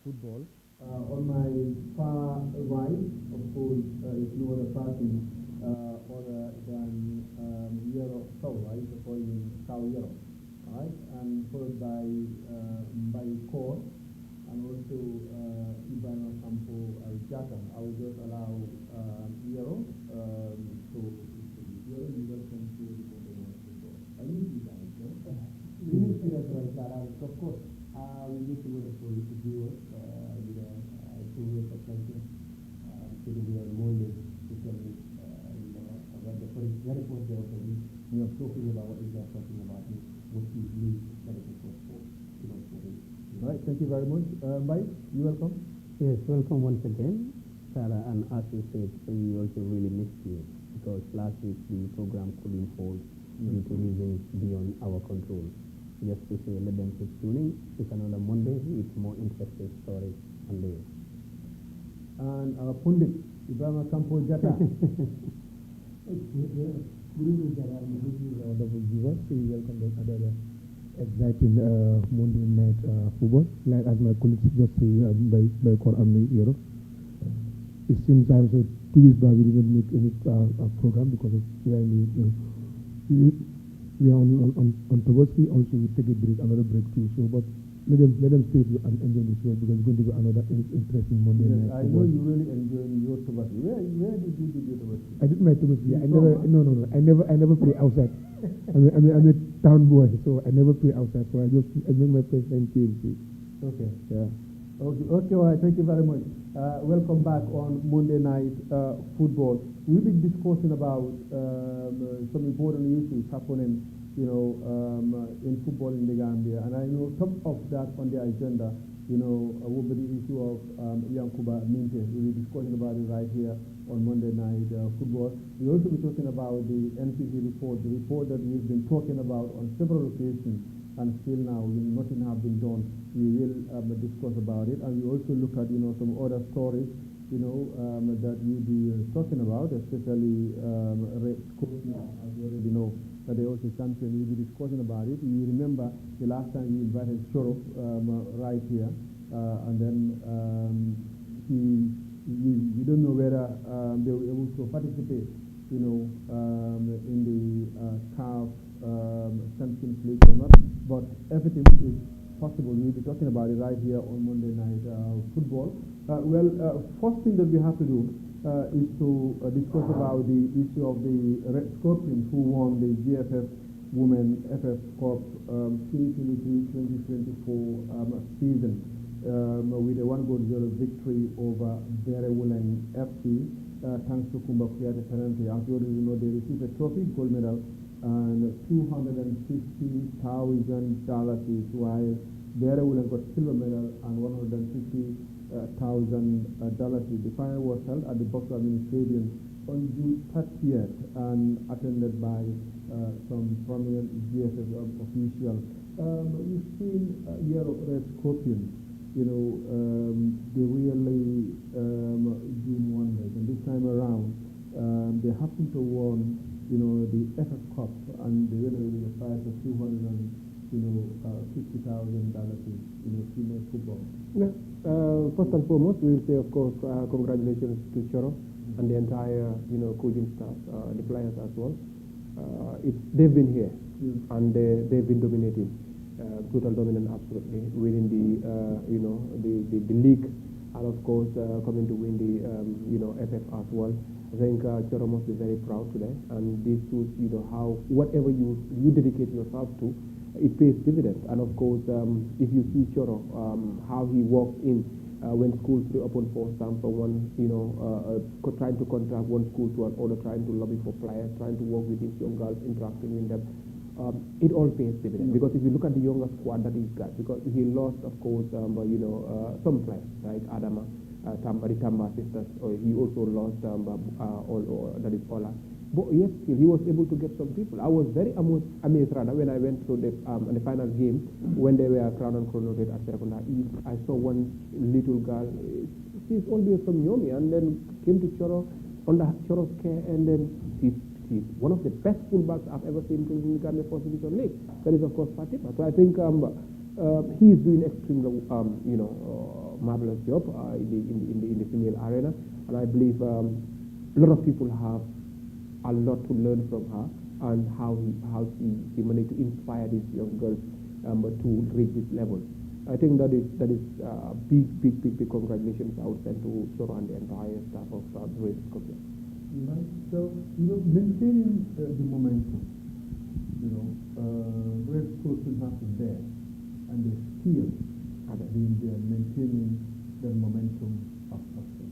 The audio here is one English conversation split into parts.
football. On my far right, of course, is no other person other than Yero Sow, right? So call him Sow Yero, right? And followed by Mbai Kor, and also Ibrahim Sampo Jata. I will just allow Yero to Yero, you welcome to the Monday Night Football. I need you guys, no? We need to get right, of course. We need to wonderful viewers, to wait for plenty. Sitting here on Monday to tell me, about the very first day of the week. We are talking about what we are talking about, what is new benefit for All right, thank you very much. Mike, you welcome. Yes, welcome once again, Sarah. And as you said, we also really missed you because last week the program couldn't hold due to reasons beyond our control. Just to say, let them keep tuning. It's another Monday with more interesting stories on the way. And our pundit, Ibrahim Sampo Jata. Good evening, Sarah. Good evening, wonderful viewers. We welcome the other exciting Monday night football. Like as my colleagues just say, by call and Europe. It seems also 2 weeks back we didn't make any program because of we are on Togoski. Also, we take a break, another break too. So, but let them stay and enjoy this way because it's going to be another interesting Monday night. I know you really enjoy your Togoski. Where did you do your Togoski? I did my Togoski. I never play outside. I'm a town boy, so I never play outside. So I make my first time TNC. Okay. Yeah. Okay. All right. Thank you very much. Welcome back on Monday Night Football. We'll be discussing about some important issues happening, in football in the Gambia. And I know top of that on the agenda, will be the issue of Yankuba Minte. We'll be discussing about it right here on Monday Night Football. We'll also be talking about the NCC report, the report that we've been talking about on several occasions, and still now nothing has been done. We will discuss about it, and we also look at some other stories that we'll be talking about, especially Red Scorpion, as you already know, that they also champion. We'll be discussing about it. You remember the last time we invited Choro right here, and then we don't know whether they were able to participate, in the CAF Champions League or not, but everything is possible. We'll be talking about it right here on Monday Night Football. First thing that we have to do is to discuss about the issue of the Red Scorpions who won the GFF Women FF Cup 2023-2024 season with a 1-0 victory over Berewuleng FC. Thanks to Kumba Kuyate Penalty. As you already know, they received a trophy, gold medal, and $250,000, while Berewuleng got silver medal and $150,000. The final was held at the Boxer Mini Stadium on June 30th and attended by some prominent GFF officials. We've seen Red Scorpions, they really do wonders. And this time around, they happen to won, the FF Cup, and they went with a prize of $250,000 in female football. Yeah. First and foremost, we will say, of course, congratulations to Choro and the entire, coaching staff, the players as well. They've been here, and they've been dominating, total dominant, absolutely, winning the league, and of course, coming to win the, FF as well. I think Choro must be very proud today, and this shows, how whatever you dedicate yourself to, it pays dividends. And of course, if you see Choro, how he walked in when schools were open for some, from one, trying to contract one school to another, trying to lobby for players, trying to work with these young girls, interacting with them. It all pays dividends, because if you look at the younger squad that he's got, because he lost, of course, some players, right? Adama, the Tamba sisters, he also lost that is Ola. But yes, he was able to get some people. I was very amazed rather when I went to the final game when they were crowned and coronated at Serakunda East. I saw one little girl. She's only from Yomi, and then came to Choro under Choro's care, and then she's one of the best fullbacks I've ever seen in the Gambia First Division League. That is, of course, Fatima. So I think He is doing extremely, marvelous job in the female arena, and I believe a lot of people have a lot to learn from her and how she managed to inspire these young girls to reach this level. I think that is big congratulations I would send to Choro and the entire staff of Brave Scorpion. Right. So, maintaining the momentum, Red Scorpion has been there, and they still have been there maintaining the momentum of success.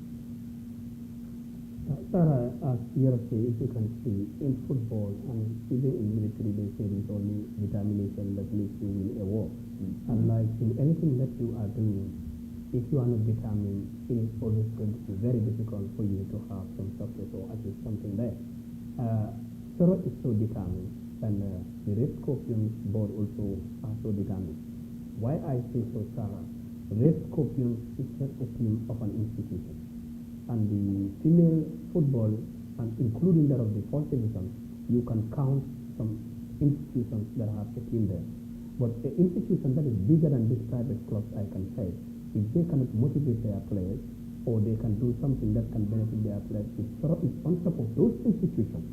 Sarah, as Europe, if you can see, in football and even in military, they say it's only determination that makes you win a war. And like in anything that you are doing, if you are not determined, it is always going to be very difficult for you to have some success or achieve something there. Soro is so determined, and the Red Scorpions board also are so determined. Why I say so, Sarah? Red Scorpions is not a team of an institution. And the female football, and including that of the first division, you can count some institutions that have a team there. But an institution that is bigger than these private clubs, I can say, if they cannot motivate their players, or they can do something that can benefit their players, if Soro is on top of those institutions,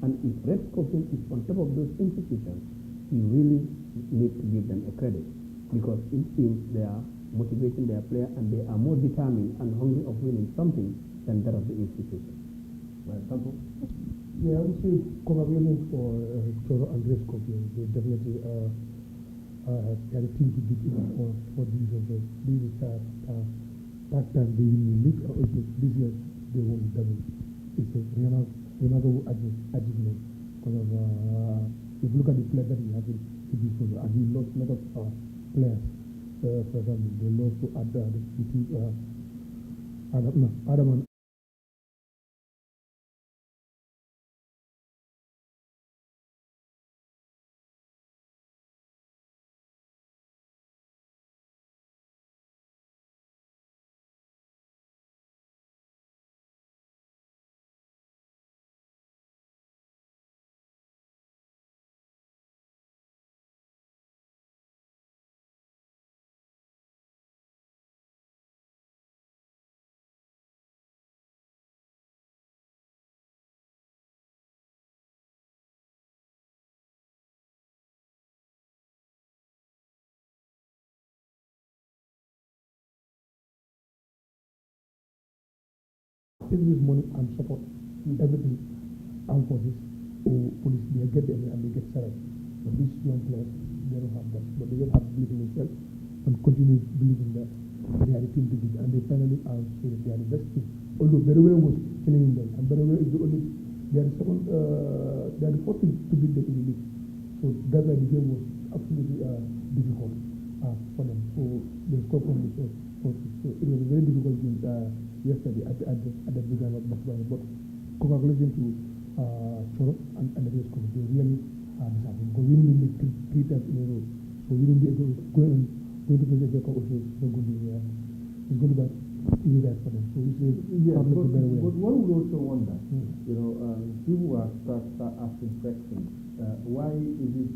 and if Red Scorpion is on top of those institutions, you really need to give them a credit, because it seems they are motivating their player and they are more determined and hungry of winning something than that of the institution. Right, Santo? Yeah, I would say congratulations for Choro and Red Scorpion. They definitely had a team to beat for this year. So this is that time they win the league. Also this year they won the double. It's a remarkable achievement because of if you look at the player that he has in this season, and he lost a lot of players. For example, they lost to Adam and take this money and support everything, armed forces or police. They get them and they get salary. But these young players, they don't have that. But they just have to believe in themselves and continue believing that they are the team to beat. And they finally are say that they are the best team. Although Berewe was killing them, and Berewe is the only, they are the second, they are the first team to beat them in the league. So that's why the game was absolutely difficult for them. So they scored from the first. So it was a very difficult game yesterday at the beginning of Barcelona. But congratulations to Choro and the Red Scorpion. They really deserve it because winning the league three times in a row. So winning the going to play the FA Cup also is going to be it's going to be easy guys for them. So we say but one would also wonder, people start asking questions. Why is it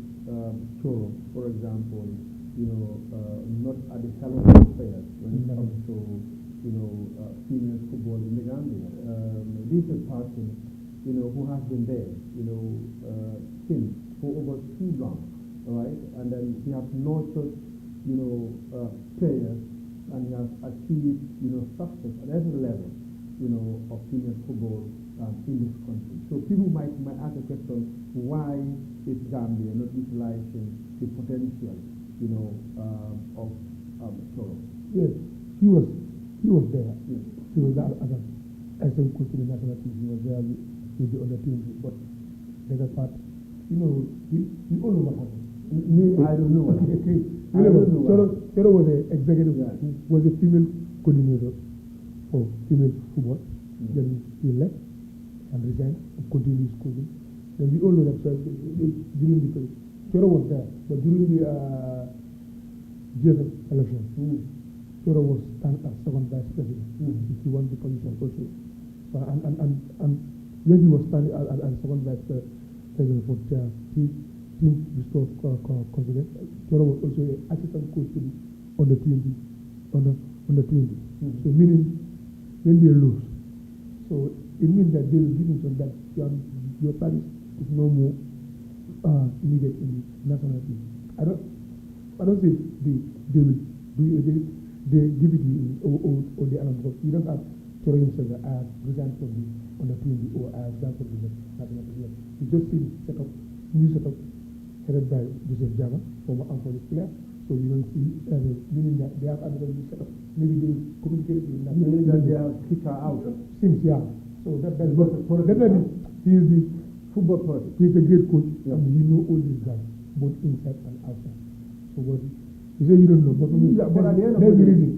Choro, for example, not at the helm of affairs when it comes to female football in the Gambia? This is a person who has been there since for over too long, all right? And then he has nurtured players, and he has achieved success at every level of female football in this country. So people might ask the question, why is Gambia not utilizing the potential of Choro? Yes, he was there. Yes. He was there as an SM coach in the national team. He was there with the other teams. But the other part, we all know what happened. I don't know. Choro was an executive, was a female coordinator for female football. Then he left and resigned and continued his coaching. Then we all know that during the Choro was there, but during the GFF election, Choro was stand as second vice president. He won the position also. And when he was standing as second vice president for team restore confidence. Choro was also an assistant coach to the under 20. So meaning when they lose, so it means that they will give him some that your service is no more needed in the national team. I don't say they will they give it to you or they announce, because you don't have Choro himself that I have resigned from the under 20 or I have done from the national team. You just see the new setup headed by Joseph Java, former Police player. So you don't see meaning that they have another new setup. Maybe they communicate with that. Meaning that they have kicked her out. Seems, yeah. So that's definitely he is the football person. He's a great coach, and he knows all these guys, both inside and outside. So what you say you don't know, but yeah, but at the end of the day,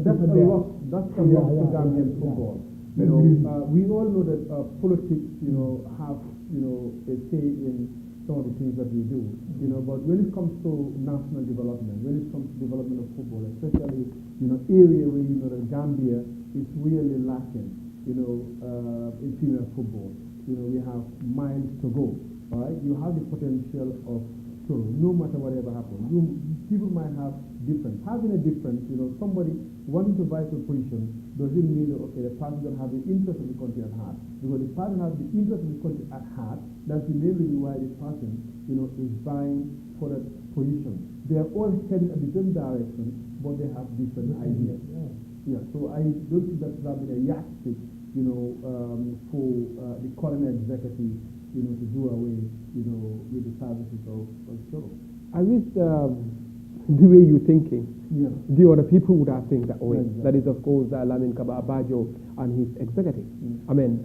that's a loss. That's a loss to Gambian football. You know, we all know that politics, have a say in some of the things that we do. But when it comes to national development, when it comes to development of football, especially area where that Gambia is really lacking, in female football. We have miles to go. All right, you have the potential of Choro. No matter whatever happens, people might have difference. Having a difference, somebody wanting to vie for position doesn't mean that the person doesn't have the interest of the country at heart. Because the person has the interest of the country at heart, that's the main reason why this person, is vying for that position. They are all heading in the same direction, but they have different ideas. Yeah. So I don't think that's a yardstick, for the current executive, to do away, with the services of Choro. I wish the way you're thinking, the other people would have think that way. Exactly. That is, of course, Lamin Kaba Abajo and his executive. I mean,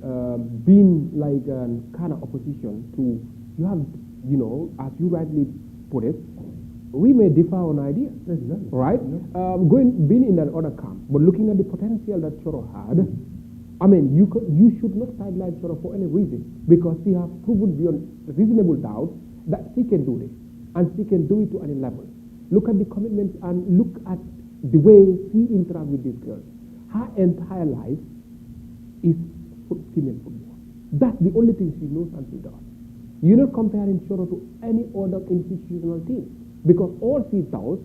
being like kind of opposition to, you have, as you rightly put it, we may differ on ideas, right? Being in that other camp, but looking at the potential that Choro had, I mean, you should not sideline Choro for any reason, because he has proven beyond reasonable doubt that he can do this, and he can do it to any level. Look at the commitment and look at the way he interacts with this girl. Her entire life is female football. That's the only thing she knows and she does. You're not comparing Choro to any other institutional team, because all she does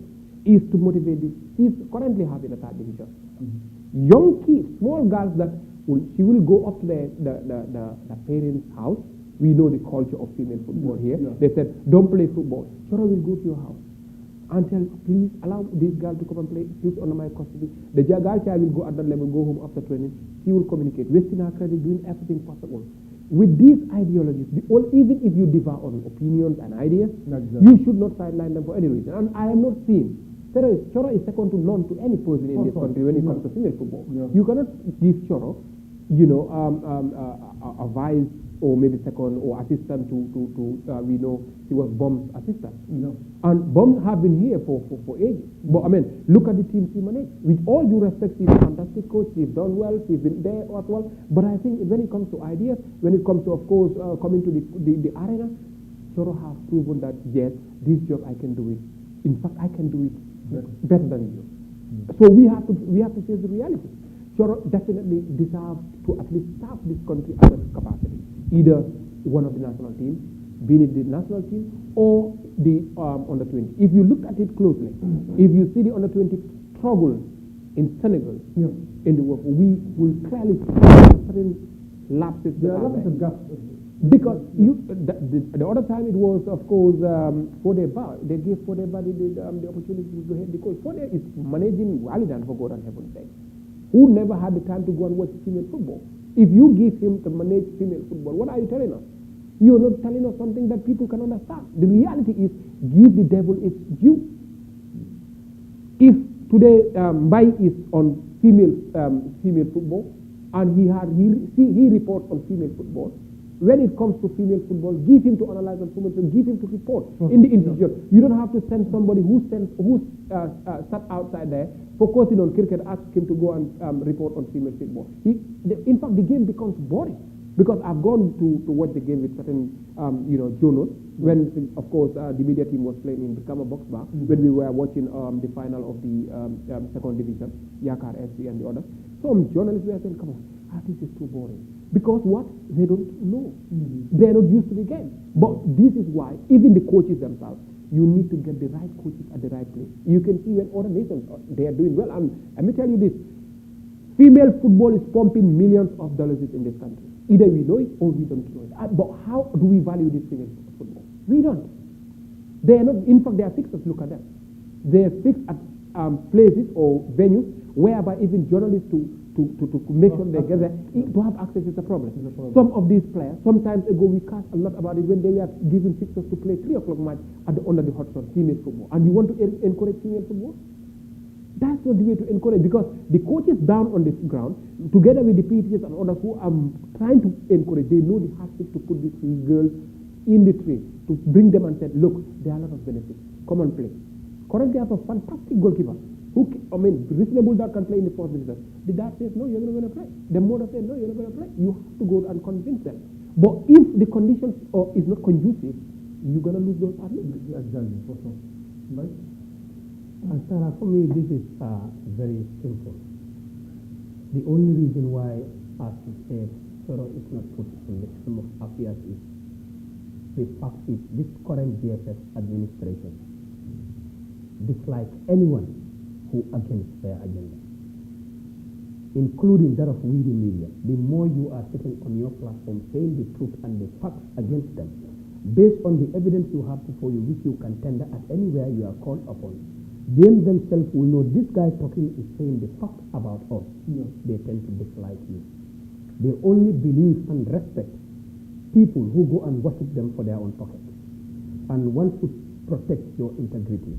is to motivate this. She's currently having a third division. Young kids, small girls that she will go up to the parents' house. We know the culture of female football here. They said, don't play football. Choro will go to your house and tell, please allow this girl to come and play. She's under my custody. The girl child will go at that level, go home after training. She will communicate, wasting her credit, doing everything possible. With these ideologies, even if you differ on opinions and ideas, you should not sideline them for any reason. And I am not seeing. Choro is second to none to any person in this country when it comes to female football. You cannot give Choro, a vice or maybe second or assistant to we know he was Bomb's assistant. And Bomb have been here for ages. But I mean, look at the team he managed. With all due respect, he's a fantastic coach. He's done well. He's been there as well. But I think when it comes to ideas, when it comes to, of course, coming to the arena, Choro has proven that, yes, this job I can do it. In fact, I can do it better than you. So we have to face the reality. Choro definitely deserves to at least serve this country at that capacity. Either one of the national teams, being it the national team or the under 20. If you look at it closely, if you see the under 20 struggle in Senegal, in the world, we will clearly see certain lapses. There are lots of gaps. Because the other time it was, of course, Fodeba. They gave Fodeba the opportunity to head the coach. Fodeba is managing Walidan, for God and heaven's sake, who never had the time to go and watch female football. If you give him to manage female football, what are you telling us? You're not telling us something that people can understand. The reality is, give the devil its due. If today Mbai is on female football, and he reports on female football, when it comes to female football, give him to analyze on female football, give him to report in the institution. You don't have to send somebody who's sat outside there, focusing on cricket, ask him to go and report on female football. In fact, the game becomes boring. Because I've gone to watch the game with certain, journals, when, of course, the media team was playing in Brikama Box Bar, when we were watching the final of the second division, Yakar FC and the others. Some journalists were saying, come on, this is too boring. Because what? They don't know. They're not used to the game. But this is why, even the coaches themselves, you need to get the right coaches at the right place. You can see when other nations, they are doing well. And let me tell you this, female football is pumping millions of dollars in this country. Either we know it or we don't know it. But how do we value this female football? We don't. They are not, in fact, they are fixers, look at them. They are fixed at places or venues whereby even journalists to make sure they get there, to have access is a problem. Some of these players, sometimes ago we cast a lot about it when they were given fixtures to play 3 o'clock match under the hot sun, female football. And you want to encourage female football? That's not the way to encourage, because the coaches down on the ground, together with the PTs and others who are trying to encourage, they know the hardship to put these girls in the tree, to bring them and say, look, there are a lot of benefits. Come and play. Currently, I have a fantastic goalkeeper who, reasonable doubt can play in the first division. The dad says, no, you're not going to play. The mother says, no, you're not going to play. You have to go and convince them. But if the conditions is not conducive, you're going to lose those athletes. Exactly. Right? And Sarah, for me, this is very simple. The only reason why, as you said, Choro is not put on the film of affairs is the fact is this current GFF administration dislike anyone who against their agenda, including that of we the media. The more you are sitting on your platform saying the truth and the facts against them, based on the evidence you have before you, which you can tender at anywhere you are called upon, they themselves will know this guy talking is saying the facts about us. Yeah. They tend to dislike you. They only believe and respect people who go and worship them for their own pocket. And one should protect your integrity.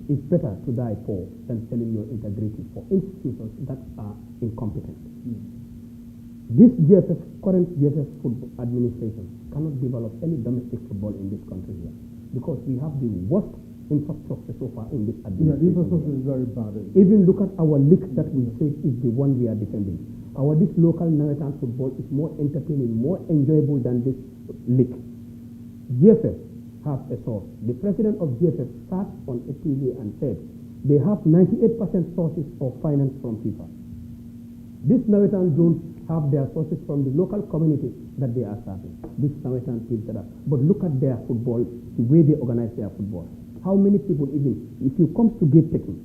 It's better to die poor than selling your integrity for institutions that are incompetent. This current GFF football administration cannot develop any domestic football in this country here, because we have the worst infrastructure so far in this administration. Yeah, the infrastructure is very bad. Even look at our league that we say is the one we are defending. This local Nawetan football is more entertaining, more enjoyable than this league. GFF have a source. The president of GFF sat on a TV and said they have 98% sources of finance from FIFA. This Nawetan don't have their sources from the local communities that they are serving. This Nawetan team set up. But look at their football, the way they organize their football. How many people even, if you come to gate taking,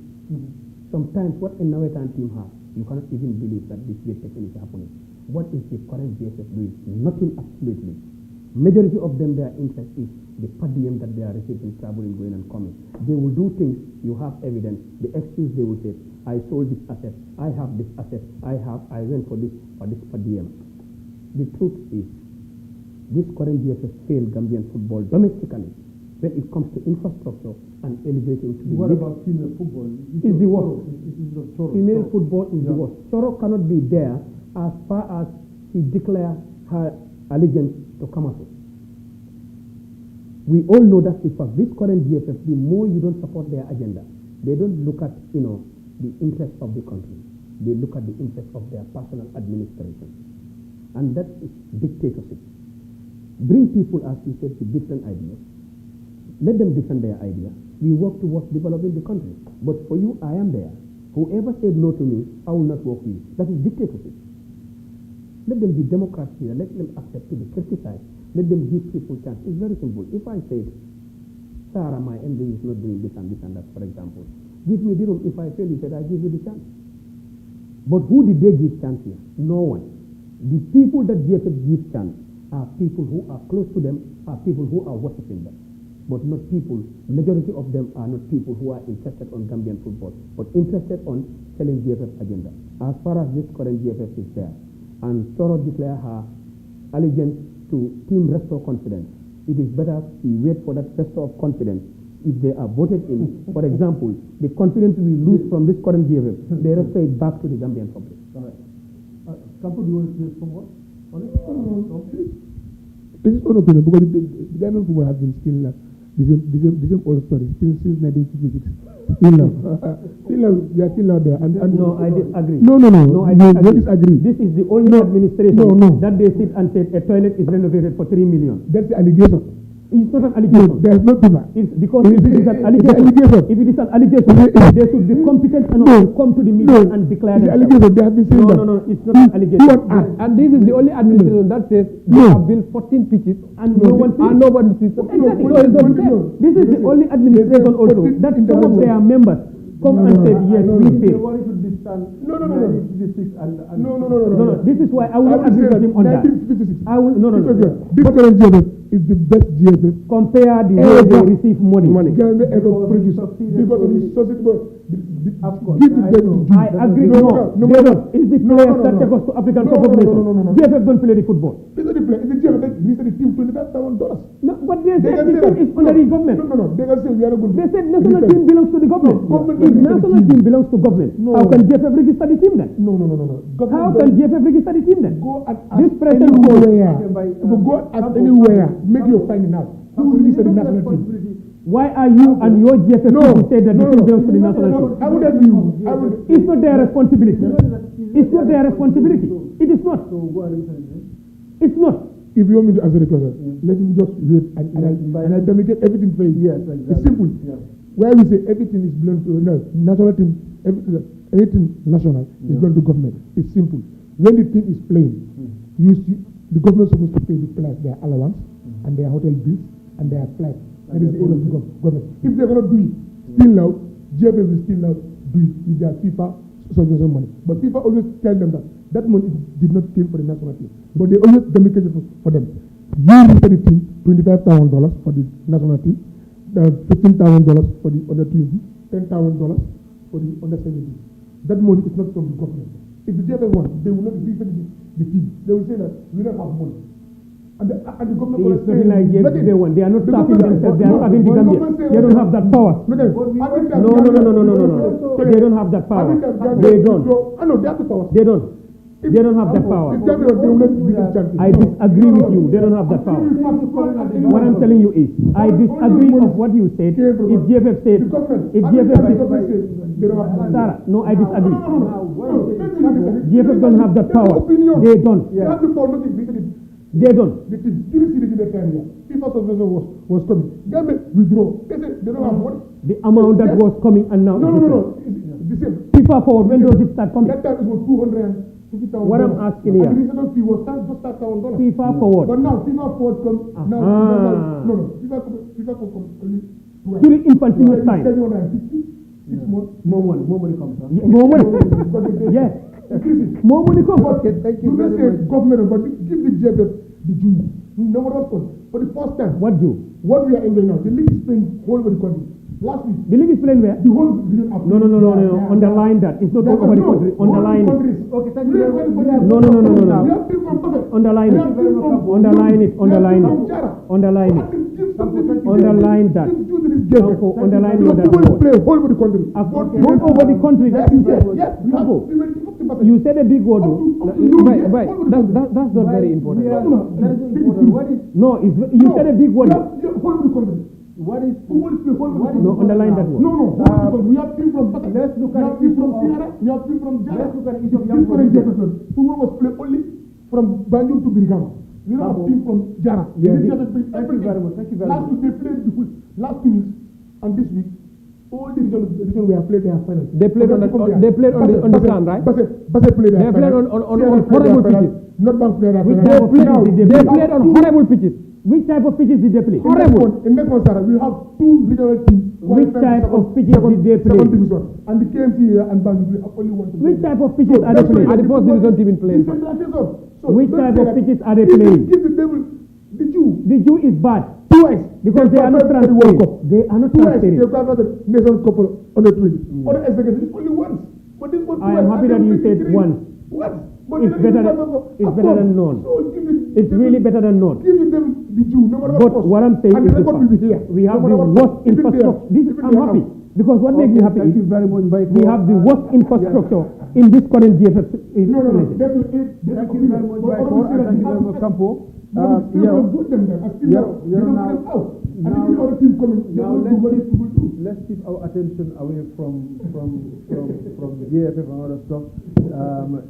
sometimes what a Nawetan team has, you cannot even believe that this gate taking is happening. What is the current GFF doing? Nothing, absolutely. Majority of them, their interest is the per diem that they are receiving, traveling, going and coming. They will do things, you have evidence. The excuse they will say, I sold this asset, I have this asset, I went for this per diem. The truth is, this current GFF failed Gambian football domestically when it comes to infrastructure and elevating to the What league. about female football? Is the worst. Female Choro. football is the worst. Choro cannot be there as far as she declares her allegiance to Kamaso. We all know that's the fact. This current GFF, the more you don't support their agenda, they don't look at, the interest of the country. They look at the interest of their personal administration. And that is dictatorship. Bring people, as you said, to different ideas. Let them defend their idea. We work towards developing the country. But for you, I am there. Whoever said no to me, I will not work with you. That is dictatorship. Let them be democrats here. Let them accept to be criticized. Let them give people chance. It's very simple. If I said, Sarah, my MD is not doing this and that, for example, give me the room. If I fail, he said, I give you the chance. But who did they give chance here? No one. The people that GFF gives chance are people who are close to them, are people who are worshiping them. But not people, majority of them are not people who are interested on Gambian football, but interested on selling GFF agenda. As far as this current GFF is there, and Choro declare her allegiance to Team Restore Confidence, it is better we wait for that Restore of Confidence. If they are voted in, for example, the confidence we lose from this current GFF, they restore it back to the Gambian public. All right. Kampu, do you want to say somewhat on it? No. This is one opinion, because the Gambian football has been still the same old story since 1956. Still now, we are still out there. And No, I disagree. No, I disagree. This is the only administration that they sit and say a toilet is renovated for 3 million. That's the allegation. It's not an allegation. There's no demand. It's because if it is an allegation, if it is an allegation, they should be competent enough to come to the media and declare the that. allegation. They have been saying that. No, it's not an allegation. And this is the only administration that says they have built 14 pitches And no one sees. and nobody sees them. Exactly. No, So it's not no, fair. no. This is the only administration They also say that 14 some of their members come and said, yes, we fail. No. No, this is why I will not agree with him on that. 1956. I will, no. This current GFF is the best GFF. Compare the way they receive money. Ghana ever produced because of the society. Give it them to I agree. No, they don't. It's the players that take us to African Cup of Nations. GFF don't play the football. It's not the play. It's the GFF that released the team $25,000. No, but they said the team is under the government. No. They can say we are not good. They said national team belongs to the government. No, government If doesn't national register the team belongs to government, No. how can GFF register the team then? No. How can GFF register the team then? Go and This ask present anywhere. Go and ask anywhere. Make your finding out. Who released the national team? Why are you and your GFF people say that the team belongs to the national team? I would agree. It's not their responsibility. It's not their responsibility. It is not. It's not. If you want me to answer the question, let him just wait and I delegate everything for you. Yes, exactly. It's simple. Yeah. Where we say everything is belong to national team, anything national is going to government. It's simple. When the team is playing, the government is supposed to pay the players their allowance and their hotel bills and their flights. That is the aim of the government. If they're going to do it, still now, GFF will still now do it with their FIFA subvention money. But FIFA always tell them that money did not came for the national team. But they always demarcate it for them. You for the team, $25,000 for the national team, $15,000 for the under 20, $10,000 for the under 17. That money is not from the government. If the GFF wants, they will not refund the team. They will say that we don't have money. And the government will It's nothing like GFF they want. They are not staffing themselves. They are not having the Gambia. They don't have that power. No. They don't have that power. They don't. I know they have the power. They don't. They don't have that power. I disagree with you. They don't have that power. What I'm telling you is, I disagree of what you said. If GFF said, Sarah, no, I disagree. GFF don't have that power. They don't. They don't. FIFA subvention was coming. Gambia withdraw. They said they don't have money. The amount that was coming and now. No. It's the same. FIFA forward, when does it start coming? That time it was $250,000. What I'm asking here. And the reason fee was just $1,000. FIFA forward. But now FIFA forward comes now. No. FIFA forward comes only twice. During Infantino's time. 6 months. More money comes. Huh? More money. Yes. More money comes. Okay, thank you very much. Government, but give the GFF the Jew. No matter what. For the first time. What Jew? What we are enjoying now, the league is playing all over the country. Last week. The league is playing where? The whole region of No. Underline that. It's not all over the country. Underline it. Okay, thank you very much. No. We have people from Buffett. Underline it. Underline it. Underline it. Underline it. Underline that. Underline what that word. Play all over the country. All over the country. That you said. Yes. You said a big word. Right. That's not very important. No, you said a big word. What is no, underline that word. No. We have people from Buffett. Let's look at it from Sierra. We have people from Jara. Let's look at it from Jefferson. Football was played only from Banjul to Birigama. We don't have people from Jara. Yeah, thank you very much. Last week they played last 2 weeks and this week all the region we have played their finals. They played on the sand, right? Basse played their finals. They played on horrible pitches. Not Bank played their finals. They played on horrible pitches. Which type of pitches did they play? Horrible. In next one, Sarah, we have 2 regional teams. Which type of pitches did they play? And the KMC and Banjul have only one. Which type of pitches are they playing? Are the first division team in playing? Which type of pitches are they playing? Give the devil the Jew. The Jew is bad. Twice. Because they are not transparent. They are not transparent. They've got the nation cup on the twin. Other executive is only once. But this one I am happy that you said once. Once. It's better than none. It's really better than none. Give them the Jew, no matter but what I'm saying is we have the worst infrastructure. I'm happy because what makes me happy is we have the worst infrastructure in this current GFF. No. Thank you very much, Baikor, and thank you very much, Campo. Let's keep our attention away from the GFF and other stuff.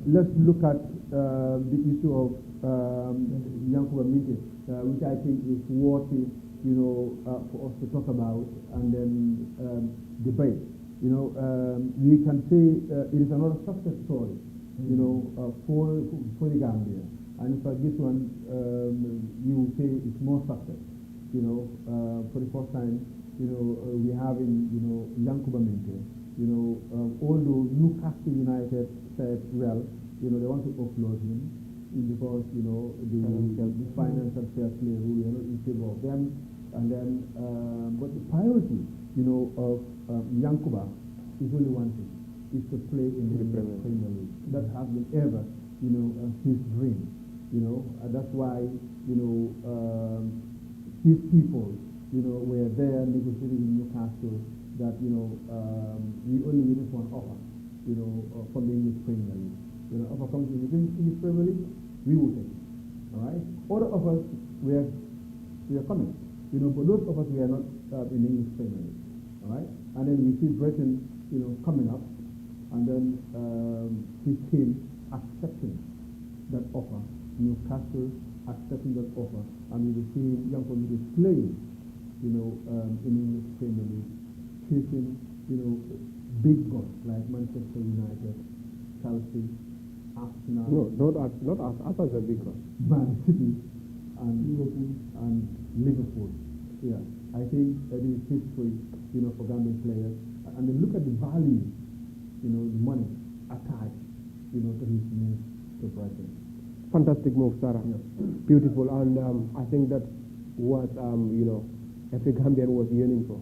Let's look at the issue of Yankuba Minte, which I think is worthy for us to talk about and then debate. We can say it is another success story, for the Gambia. And in fact, this one, you will say it's more success. For the first time, we have in, Yankuba Minte. Although Newcastle United said, well, they want to offload him because, the financial fair play rule, we are not in favor of them. And then, but the priority, of Yankuba is only one thing, is to play in the Premier League. That has been ever, his dream. That's why, his people, were there negotiating in Newcastle that, we only waiting for an offer, from the English Premier League. Offer comes in the English Premier League, we will take it. All right? Other offers we are coming. But those of us, we are not in the English Premier League. All right? And then we see Britain, coming up, and then his team accepting that offer, Newcastle accepting that offer, and we will see young people playing, in English Premier League, facing, big guns like Manchester United, Chelsea, Arsenal. No, not us. Us as a big gun. Man City, and Liverpool. Yeah, I think that is history, for Gambian players. And then look at the value, the money attached, to his move to Brighton. Fantastic move, Sarah. Yeah. Beautiful, and I think that's what every Gambian was yearning for.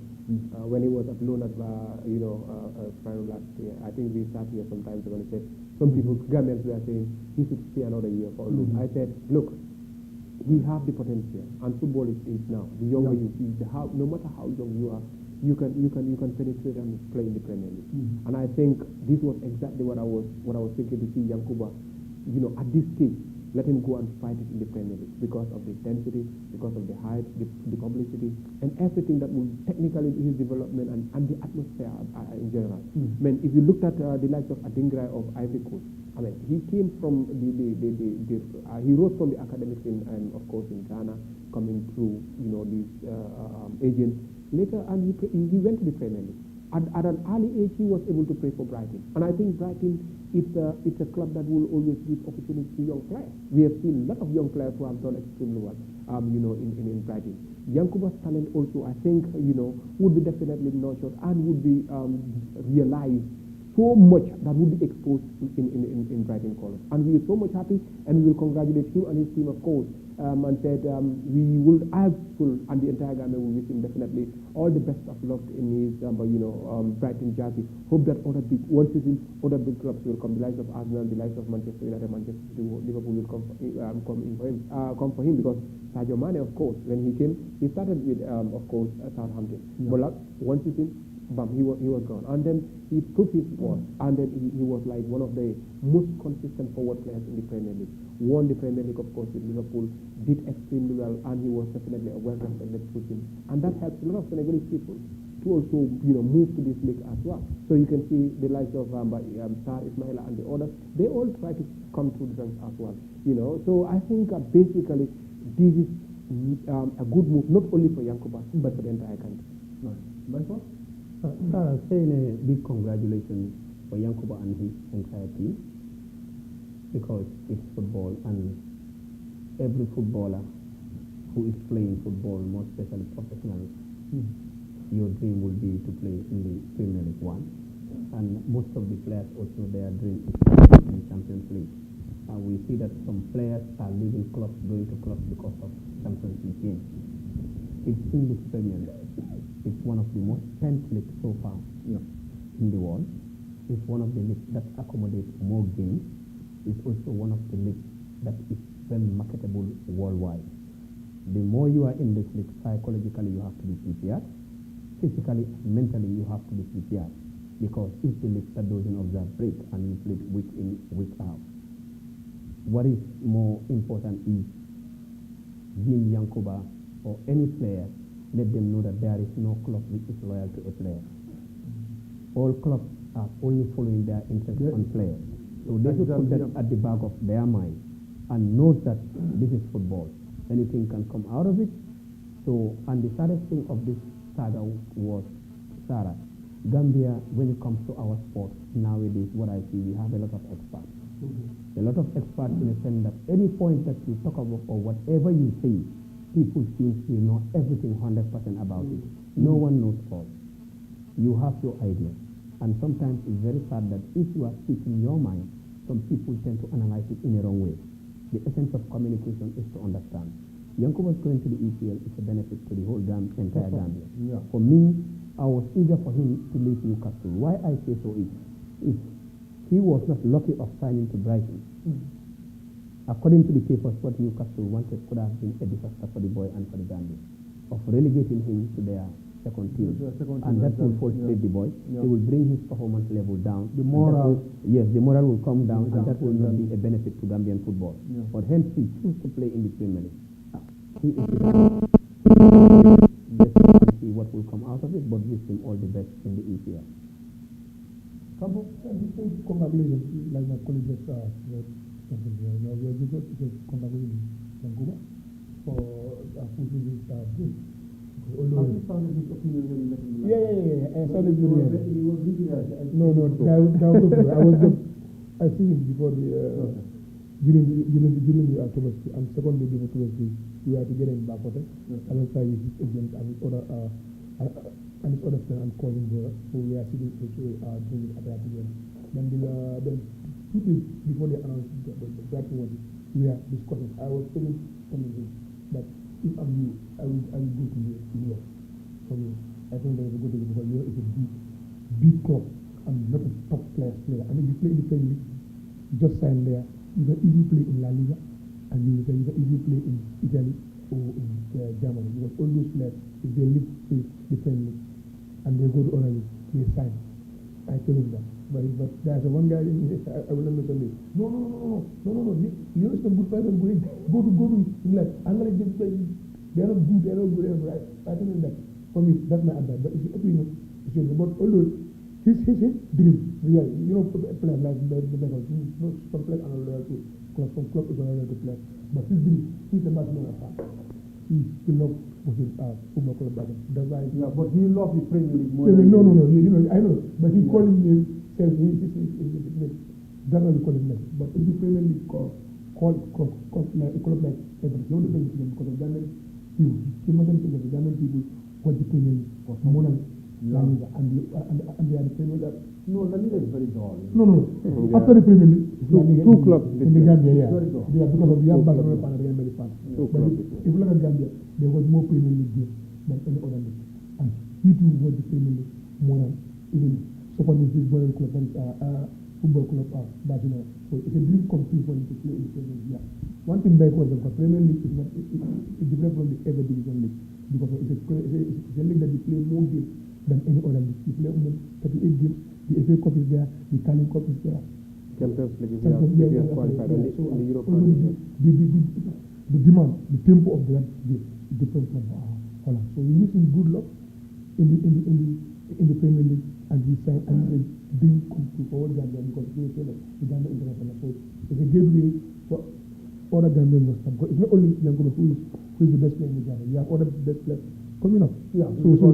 When he was at loan at Friday last year. I think we sat here sometimes when he said some people, Gambians, were saying he should stay another year for loan. I said, look, he has the potential, and football is now. The younger you see, no matter how young you are, you can penetrate and play in the Premier League. And I think this was exactly what I was thinking to see Yankuba, at this stage, let him go and fight it in the Premier League because of the density, because of the height, the publicity, and everything that will technically his development and the atmosphere in general. If you looked at the likes of Adingra of Ivory Coast, he came from he rose from the academics and of course in Ghana, coming through these agents later, and he went to the Premier League. At an early age, he was able to play for Brighton, and I think Brighton it's a club that will always give opportunities to young players. We have seen a lot of young players who have done extremely well, in Brighton. Yankuba's talent also, I think, would be definitely nurtured and would be realized so much that would be exposed in Brighton College. And we are so much happy, and we will congratulate him and his team, of course, and said we will, and the entire Ghana will wish him definitely all the best of luck in his, Brighton jersey. Hope that other big clubs will come, the likes of Arsenal, the likes of Manchester United, Manchester City, Liverpool will come for him because Sadio Mane, of course, when he came, he started with, of course, Southampton. But one season, he was gone. And then he proved his worth, and then he was like one of the most consistent forward players in the Premier League. Won the Premier League, of course, with Liverpool, did extremely well, and he was definitely a well-respected person. And that helps a lot of Senegalese people to also, move to this league as well. So you can see the likes of Sar Ismaila and the others, they all try to come through the ranks as well. So I think basically this is a good move, not only for Yankuba, but for the entire country. Right. Sarah, saying a big congratulations for Yankuba and his entire team, because it's football, and every footballer who is playing football, more especially professionals, your dream will be to play in the Premier League One. And most of the players also, their dream is to play in Champions League. And we see that some players are leaving clubs, going to clubs because of Champions League games. It's English Premier League. It's one of the most spent leagues so far in the world. It's one of the leagues that accommodates more games. It's also one of the leagues that is well marketable worldwide. The more you are in this league, psychologically you have to be prepared. Physically, mentally you have to be prepared, because it's the league that doesn't observe break and you play week in, week out. What is more important is Jim Yankuba or any player, let them know that there is no club which is loyal to a player. All clubs are only following their interest on players. So they should put that at the back of their mind and know that this is football. Anything can come out of it, So, and the saddest thing of this saga was, Sarah, Gambia, when it comes to our sports, nowadays, what I see, we have a lot of experts. A lot of experts in the sense that any point that you talk about or whatever you say, people seem to know everything 100% about it. No one knows all. You have your idea. And sometimes it's very sad that if you are speaking your mind, some people tend to analyze it in a wrong way. The essence of communication is to understand. Yankuba's going to the EPL is a benefit to the whole entire Gambia. Yeah. For me, I was eager for him to leave Newcastle. Why I say so is, if he was not lucky of signing to Brighton, according to the papers, what Newcastle wanted could have been a disaster for the boy and for the Gambia, of relegating him to their second team. And that will frustrate the boy. Yeah. It will bring his performance level down. The moral. Yes, the moral will come down, and Yeah. that will not be a benefit to Gambian football. Yeah. But hence he chooses to play in the Premier League. He is the let's see what will come out of it, but wish him all the best in the EPL. Campo, congratulations, like my colleague just congratulations, Yankuba, for fulfilling his dream. Have you sounded his opinion when you met him? Yeah. I sounded He good. was really No, I see him before the during the Tuesday, and second day before Tuesday, we are to get him back hotel alongside with his agent and his other friend and cousin brother, who we are sitting doing it at together. Then 2 days before they announced the Brighton one, we are discussing. I was telling him that if I'm you, I will go to New York. For me, I think that is a good thing because New York is a big club and a lot of top players play. And if you play in the Premier League, you just sign there. You can easily play in La Liga, and you can easily play in Italy or in Germany, because all those players, if they leave the Premier League and they go to other league, they sign. I tell him that. But there's one guy I will not mention this. No. You know some good players are going. Go to England. England they are not good. Right? I tell him that. For me, that's my advice. But it's up to him. But although his dream, real, players like the Bengals, some players are loyal to club, some club is loyal to players. But his dream, he's a Barcelona fan. He loves football club back. That's why. Yeah, but he loved the Premier League more. No. I know, but he calling me. That's what we call it now. But if the Premier League call like a club like Everton, they only play with them because of German people. He mentioned that the German people want the Premier League more than La Liga, and they are the Premier League. No, La Liga is very dull. No. Yeah. After the Premier League, two clubs in the Gambia, yeah. Very dull. Yeah, because of the Barcelona fan and Real Madrid fan. Two But clubs. if you look at Gambia, there was more Premier League games than any other league, and he too want the Premier League more than even supporting his boy club, football club, Barcelona. So it's a dream come true for him to play in the Premier League. Yeah. One thing back was because Premier League is not it's different from the other division league because it's a league that you play more games than any other league. You play almost 38 games. The FA Cup is there, the Italian Cup is there. Champions League, if you have qualified, and the Europa League. The demand, the tempo of that game is different from Holland. So we wish him good luck in the Premier League, and he signed and he's a dream come true for all Gambia because they say that the Gambia International. So it's a gateway for other Gambian investors because it's not only Yankuba who is the best player in the Gambia. You have other best players coming up. Yeah. So it's a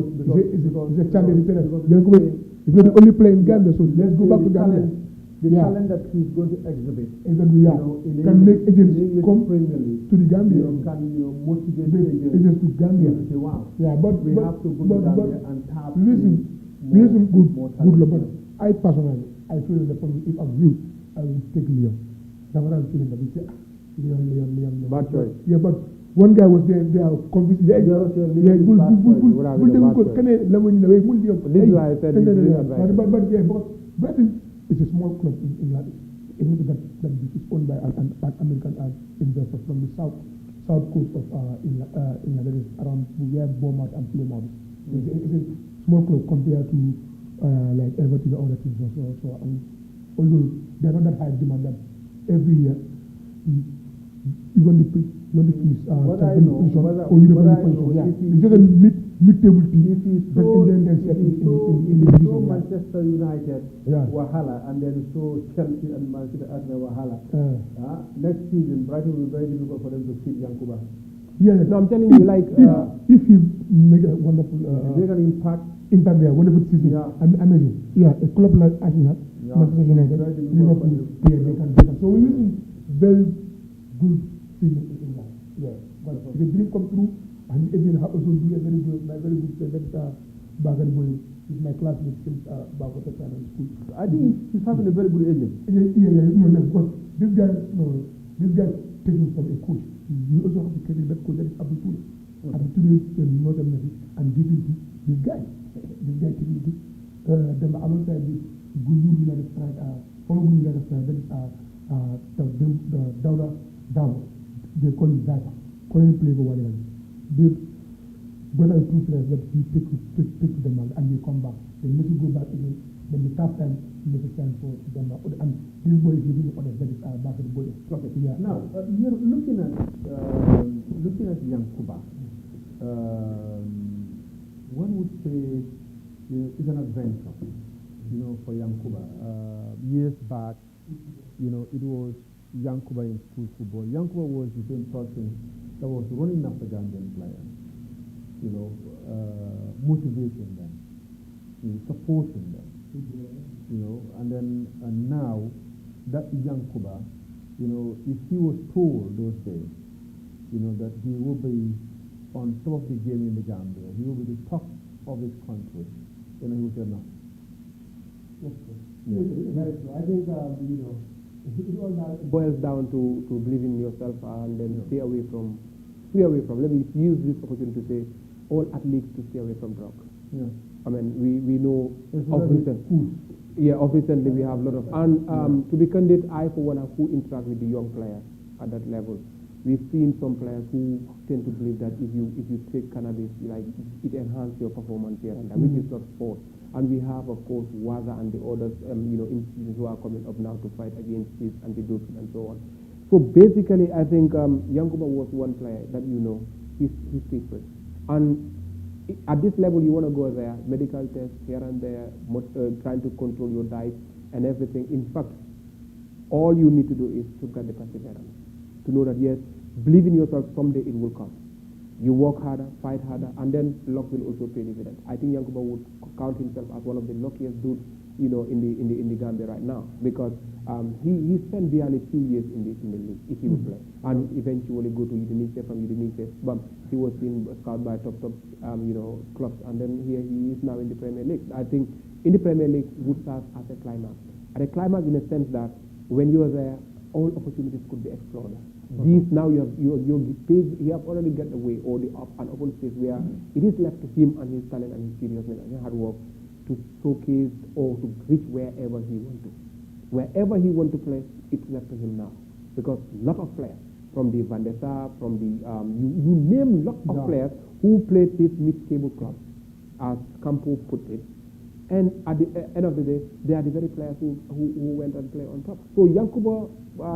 challenge. Yankuba is not the only player in Gambia. So let's go back to Gambia. The talent that he's going to exhibit, can make agents come Premier League to the Gambia. Can motivate agents to Gambia. Say, wow. Yeah, but we have to go to Gambia and tap. Listen, good luck. But I personally, I feel that for me, if I'm you, I will take Leon. That's what I'm feeling. That we say, Leon. Bad choice. Yeah, but one guy was there. They are convinced. This is why I said but Brighton is a small club in England. That is owned by an American investor from the south coast of England, that is around where Bournemouth and Plymouth. It's a small club compared to like Everton or other teams. So although they're not that high demand, that every year you want the fees Champions or European position. It's just a mid-table team. If he's so Manchester United, Wahala, and then so Chelsea and Manchester Arsenal, Wahala. Next season, Brighton will be very difficult for them to keep Yankuba. Yeah. No, I'm telling you, like, if you make a wonderful Make an impact. impact there, wonderful season. Yeah. Amazing. Yeah, a club like Arsenal, Yeah. Manchester United, Very good Liverpool, work. yeah, they can get them. So we're using very good season in England. Yeah, but the dream come true, and Adrian have also do a very good, that is Bagari Boy. He's my classmate since Bagota Primary School. I think he's having a very good agent. Yeah, no, because this guy taking from a coach. You also have to credit that coach, that is Abdul Ture. Abdul Ture is Northern Navy, and giving to this guy. This guy taking it. Then alongside this, Guru United strike, former Guru United strike, that is the Dauda Damo. They call him Zaka. Call him play for one. They got a two players that he take to them and they come back. Then Messi go back again. Then the third time, Messi sign for them. And this boy is living on that is back at the body. Okay. Yeah. Now, you're looking at Yankuba. One would say it's an adventure, for Yankuba. Years back, it was Yankuba in school football. Yankuba was the same person that was running after Gambian players, motivating them, supporting them, and now that Yankuba, if he was told those days, that he will be on top of the game in the Gambia, he will be the top of his country, he would say no. Yes, sir. Yes, very true. I think, it all boils down to believe in yourself and then stay away from, let me use this opportunity to say, all athletes to stay away from drugs. Yeah. I mean, we know of recently we have a lot of, and to be candid, I for one have who interact with the young players at that level. We've seen some players who tend to believe that if you take cannabis, like it enhances your performance here and there, which is not sport. And we have, of course, WADA and the others, institutions who are coming up now to fight against this anti-doping and so on. So basically, I think Yankuba was one player that he's peaceful. And at this level, you want to go there, medical tests here and there, trying to control your diet and everything. In fact, all you need to do is to get the perseverance, to know that yes, believe in yourself, someday it will come. You work harder, fight harder, and then luck will also pay dividends. I think Yankuba would count himself as one of the luckiest dudes, in the Gambia right now, because he spent barely 2 years in the league if he would play, and eventually go to Udinese. From Udinese, but he was being scouted by top clubs, and then here he is now in the Premier League. I think in the Premier League would serve as a climax. At a climax in a sense that when you are there, all opportunities could be explored. These now you have already got away or the an open space where it is left to him and his talent and his seriousness and his hard work to showcase or to reach wherever he wants to. Wherever he wants to play, it's left to him now. Because a lot of players, from the Van der Sar, from the, you name a lot of players who played these mid-table clubs, as Campo put it, and at the end of the day, they are the very players who went and played on top. So Yankuba,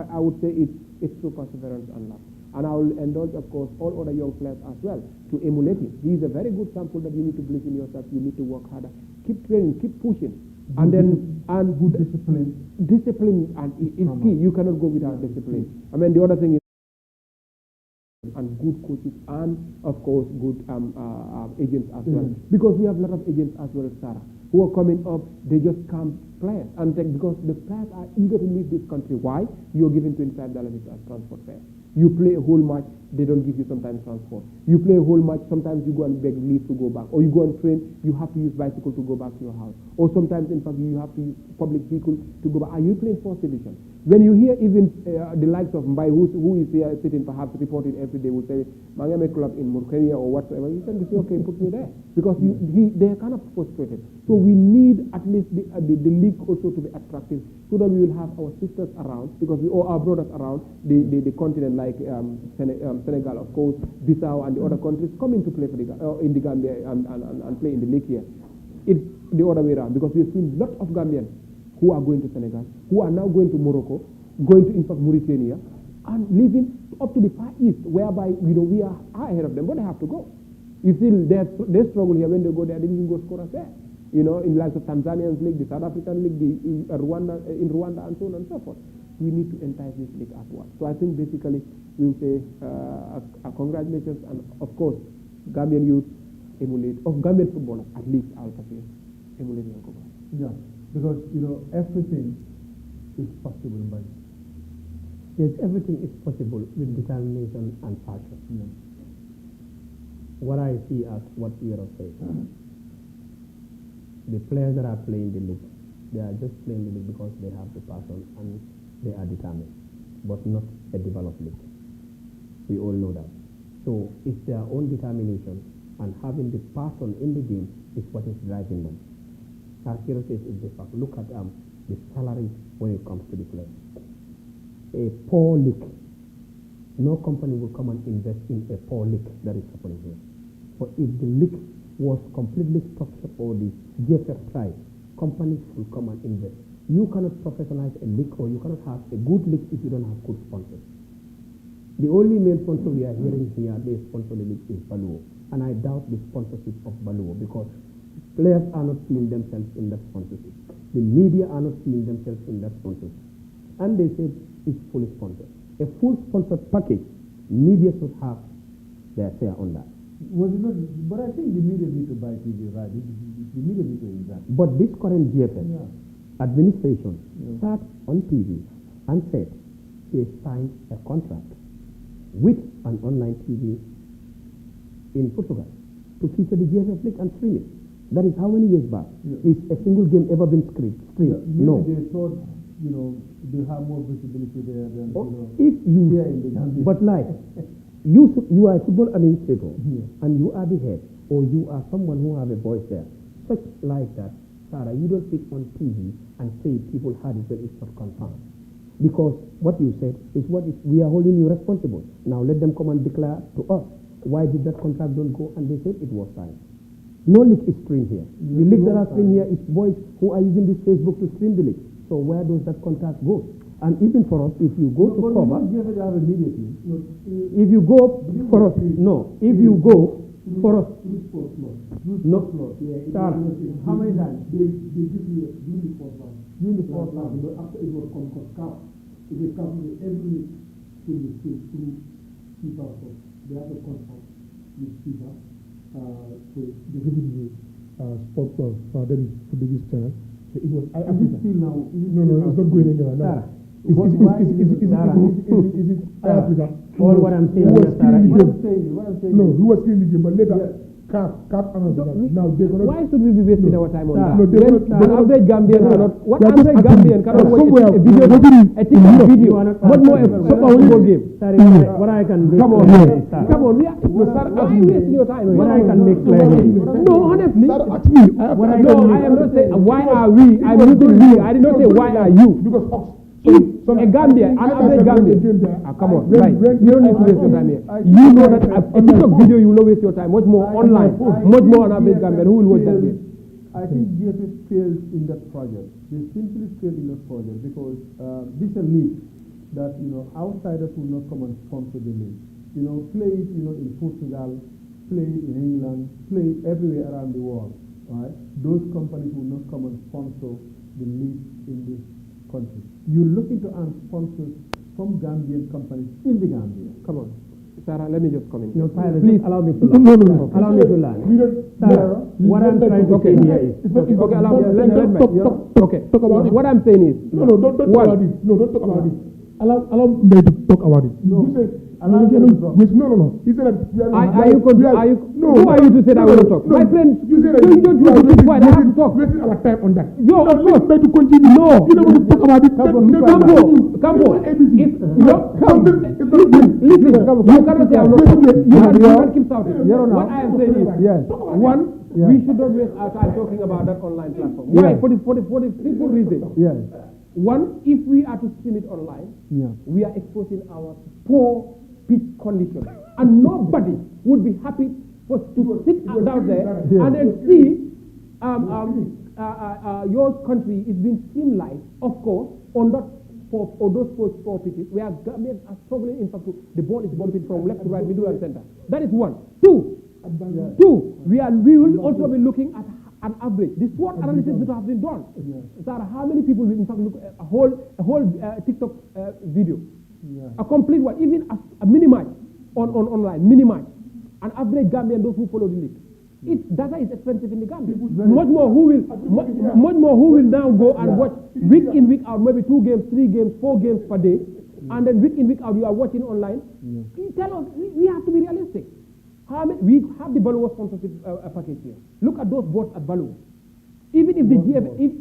I would say it's through perseverance and luck. And I will indulge, of course, all other young players as well to emulate him. He is a very good sample that you need to believe in yourself. You need to work harder. Keep training, keep pushing. Good discipline. Discipline is key. You cannot go without discipline. I mean, the other thing is and good coaches and, of course, good agents as well. Because we have a lot of agents as well, Sarah, who are coming up. They just come players. And because the players are eager to leave this country. Why? You're giving $25 as transport fare. You play a whole match, they don't give you sometimes transport. You play a whole match, sometimes you go and beg leave to go back. Or you go and train, you have to use bicycle to go back to your house. Or sometimes, in fact, you have to use public vehicle to go back. Are you playing first division? When you hear even the likes of Mbai, who is here sitting, perhaps reporting every day, will say, Mangame Club in Mauritania or whatsoever, you tend to say, okay, put me there. Because they are kind of frustrated. So we need at least the league also to be attractive so that we will have our sisters around, because we all our brothers around the continent, like Senegal, of course, Bissau and the other countries coming to play for in the Gambia and play in the league here. It's the other way around, because we've seen lots of Gambians who are going to Senegal, who are now going to Morocco, going to, in fact, Mauritania, and living up to the Far East, whereby we are ahead of them, but they have to go. You see, they struggle here. When they go there, they didn't go score us there. In the likes of Tanzanians League, the South African League, in Rwanda, and so on and so forth. we need to entice this league as well. So I think basically we will say congratulations, and of course, Gambian youth emulate, of Gambian footballers at least, I will say, emulate Yankuba. Yeah, because, everything is possible by. Yes, everything is possible with determination and passion. Yeah. What I see as what Europe says, the players that are playing the league, they are just playing the league because they have the passion and they are determined, but not a developed league. We all know that. So it's their own determination and having the passion in the game is what is driving them. As Hero says, is the fact. Look at the salary when it comes to the players. A poor league, no company will come and invest in a poor league that is happening here. But if the league was completely structured or the GFF tried, companies will come and invest. You cannot professionalize a league, or you cannot have a good league if you don't have good sponsors. The only main sponsor we are hearing here, they sponsor the league, is Baluo. And I doubt the sponsorship of Baluo because players are not seeing themselves in that sponsorship. The media are not seeing themselves in that sponsorship. And they said it's fully sponsored. A full sponsored package, media should have their share on that. Was it not? But I think the media need to buy TV, right? The media need to invest. But this current GFF administration sat on TV and said they signed a contract with an online TV in Portugal to feature the GFF League and stream it. That is how many years back? Is a single game ever been streamed? No. Maybe they thought, they have more visibility there than, if you, here in the Gambia. but like, you are a football administrator and you are the head, or you are someone who have a voice there, such like that, Sarah, you don't sit on TV and say people had it, but it's not confirmed. Because what you said is we are holding you responsible. Now let them come and declare to us, why did that contract don't go? And they said it was signed. No league is streamed here. The league that are streamed here is boys who are using this Facebook to stream the league. So where does that contract go? And even for us, if you go to cover, if you go for us, no, if you go for us, no, Sarah, how many times? They give you during the first round. During the first round, but after it was Concord Cup, it is calculated every team is through FIFA. So they have a contract with FIFA. So they give it to Sport Plus, that is Portuguese channel. So it was. Is it still now? No, it's not going anywhere now. Is it Africa? All what I'm saying is, Sarah, no, who was in the game, but later, Cap now they're gonna. Why should we be wasting our time on that? No, Average Gambian cannot. What average Gambian cannot watch a video, a TikTok video? What more a football game? What I can do? Come on, why are you wasting your time? What I can make clear here. No, honestly. No, I am not saying why are we. I'm using we. I did not say why are you. Because if a Gambian, an average Gambian, come on, right? You don't need to waste your time here. You know that a TikTok video, you will not waste your time. Much more online, much more an average Gambian. Who will watch that game? I think GFF failed in that project. They simply failed in that project because this is a league that outsiders will not come and sponsor the league. Play it in Portugal, play it in England, play it everywhere around the world. Right? Those companies will not come and sponsor the league in this country. You're looking to earn sponsors from Gambian companies in the Gambia. Come on, Sarah, let me just come in. No, please allow me to learn. No. Allow me to learn. Sarah, what I'm trying to say here is okay. What I'm saying is don't talk about it. No, don't talk about it. Allow me to talk about it. No. You say Allow me to talk. No. He said that who are you to say that I will talk? No. My friend, you say that you don't need to keep quiet. I have to talk. Wasting our time on that. Yo, of course. To continue. No. You don't want to talk about it. Campo. Listen. You cannot say I'm not talking. You cannot keep shouting. What I am saying is, one, we should not waste our time talking about that online platform. Why? For the simple reason. Yes. One, if we are to stream it online, we are exposing our poor pitch condition. And nobody would be happy to sit down there and then see your country is being streamed live, of course, on that those four pitches where Gambians are struggling. In fact, the ball is bumping from left to right, middle and center. That is one. Two, we will also be looking at an average. The SWOT analysis that has been done. Yeah. Sarah, how many people will in fact look at a whole TikTok video? Yeah. A complete one, even a minimize online, minimize. An average Gambian, those who follow the league. Data is expensive in the Gambia. Much more who will now go and watch week in, week out, maybe 2 games, 3 games, 4 games per day, and then week in, week out you are watching online. You tell us, we have to be realistic. We have the Baluwa sponsorship package here. Look at those boards at Baluwa. Even if if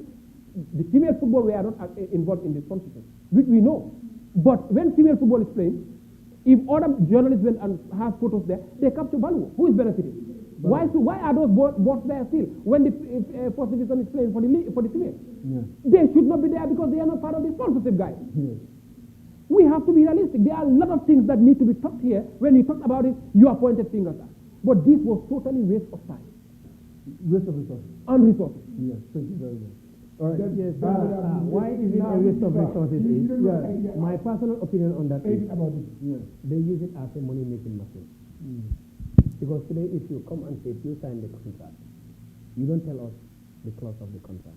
the female football we are not involved in the sponsorship, which we know. But when female football is playing, if other journalists went and have photos there, they come to Baluwa. Who is benefiting? Why are those boards there still when the first division is playing for the female? Yeah. They should not be there because they are not part of the sponsorship, guys. Yeah. We have to be realistic. There are a lot of things that need to be talked here. When you talk about it, you are pointed fingers at. But this was totally waste of time. Waste of resources. And resources. Yes, thank you very much. All right. Yes, why is it a waste of resources? My personal opinion on that is they use it as a money-making machine. Because today, if you come and say you sign the contract, you don't tell us the clause of the contract,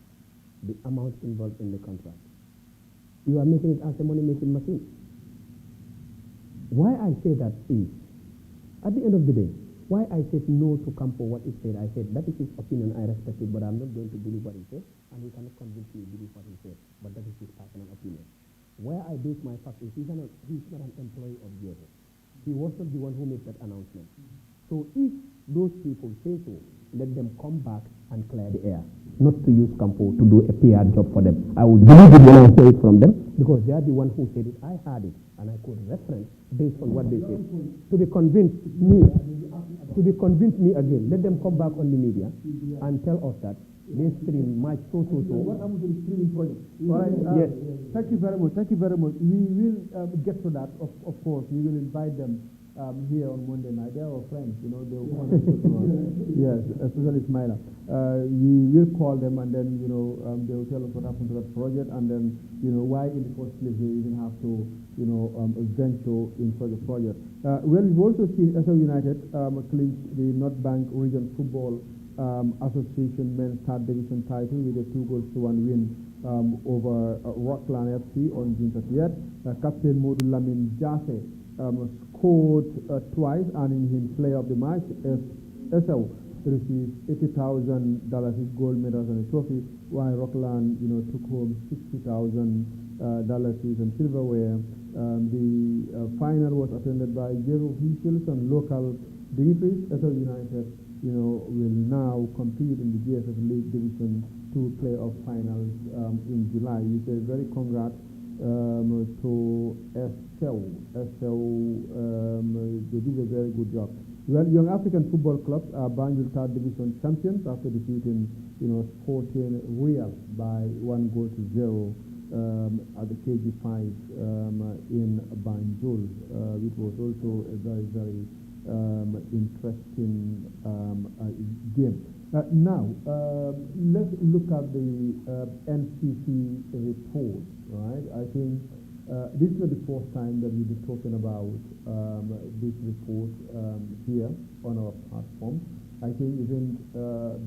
the amount involved in the contract. You are making it as a money-making machine. Why I say that is, at the end of the day, why I said no to Campo, what he said, I said that is his opinion, I respect it, but I'm not going to believe what he said, and he cannot convince me to believe what he said, but that is his personal opinion. Where I base my fact is he's not an employee of Joseph. He was not the one who made that announcement. So if those people say so, let them come back and clear the air, not to use Campo to do a PR job for them. I would believe it when I say it from them, because they are the one who said it. I heard it, and I could reference based on what they said. To be convinced me again, let them come back on the media and tell us that they stream match so. What happened to the streaming project? All right. Yes. Thank you very much. Thank you very much. We will get to that. Of course, we will invite them here on Monday night. They are our friends, you know. They will come and talk to us. Yes, especially Smiler. We will call them, and then they will tell us what happened to that project, and then why in the first place they even have to venture into the project. Well, we've also seen SL United clinch the North Bank Region Football Association Men's Third Division title with a 2-1 win over Rockland FC on June 30th. Captain Modu Lamin Jase scored twice, earning him Player of the Match. SL received $80,000 gold medals and a trophy, while Rockland, took home $60,000 in silverware. The final was attended by Jero officials and local dignitaries. SL United, will now compete in the GSF League Division 2 playoff finals in July. We say very congrats to SL. They did a very good job. Well, Young African Football Club are Banjul Third Division champions after defeating, Sporting Real by 1-0 at the KG5 in Banjul. It was also a very, very interesting game. Now, let's look at the NCC report, right? I think this is not the first time that we'll be talking about this report here on our platform. I think even